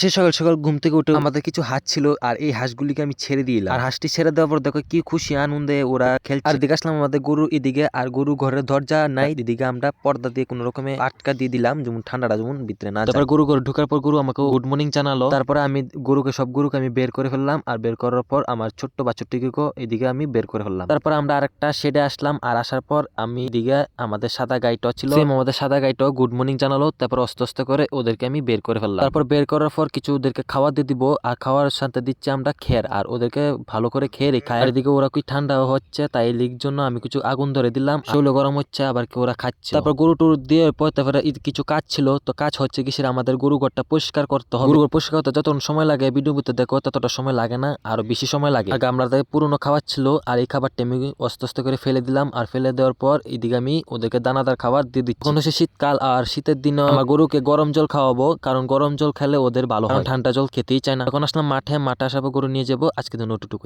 সে সকাল সকাল ঘুম থেকে উঠে আমাদের কিছু হাঁস ছিল আর এই হাঁসগুলিকে আমি ছেড়ে দিলাম। আর হাঁসটি ছেড়ে দেওয়ার পর দেখো কি খুশি আনন্দে ওরা খেলছে। আর এদিকে আসলাম আমাদের গরু এদিকে, আর গরু ঘরের দরজা নাই, এদিকে আমরা পর্দা দিয়ে কোনো রকমে আটকা দিয়ে দিলাম যেমন ঠান্ডাটা যেমন ভিতরে না যায়। তারপর গরু ঘরে ঢোকার পর গরু আমাকে গুড মর্নিং জানালো। তারপরে আমি সব গরুকে আমি বের করে ফেললাম, আর বের করার পর আমার ছোট্ট বাছুরটিকেও এদিকে আমি বের করে ফেললাম। তারপর আমরা আরেকটা শেডে আসলাম, আর আসার পর আমি এদিকে আমাদের সাদা গাইটা ছিল, আমাদের সাদা গাইটাও গুড মর্নিং জানালো। তারপর আস্তে আস্তে করে ওদেরকে আমি বের করে ফেললাম। তারপর বের করার পর কিছু ওদেরকে খাওয়া দিয়ে দিব, আর খাওয়ার সাথে দিচ্ছি আমরা খের, আর ওদেরকে ভালো করে খেয়ে রেখে। আর এদিকে ওরা কি ঠান্ডা হচ্ছে, তাই লিগ জন্য আমি কিছু আগুন ধরে দিলাম, শৈল গরম হচ্ছে, আবার কি ওরা খাচ্ছে। তারপর গরু টুরু দিয়ে পর তারপরে কিছু কাজ ছিল, তো কাজ হচ্ছে কিসের আমাদের গরু ঘরটা পরিষ্কার করতে হবে। গরু ঘর পরিষ্কার করতে যত সময় লাগে ভিডিও ভিতরে দেখো ততটা সময় লাগে না, আরো বেশি সময় লাগে। আগে আমরা পুরনো খাবার ছিল, আর এই খাবারটা আমি আস্তে আস্তে করে ফেলে দিলাম। আর ফেলে দেওয়ার পর এদিকে আমি ওদেরকে দানাদার খাবার দিয়ে দিচ্ছি। এখন হচ্ছে শীতকাল, আর শীতের দিনে আমার গরুকে গরম জল খাওয়াবো, কারণ গরম জল খেলে ওদের ভালো হয়, ঠান্ডা জল খেতেই চায় না। এখন আসলাম মাঠে আসার পর গরু নিয়ে যাবো। আজকে জন্য ওটুকুই।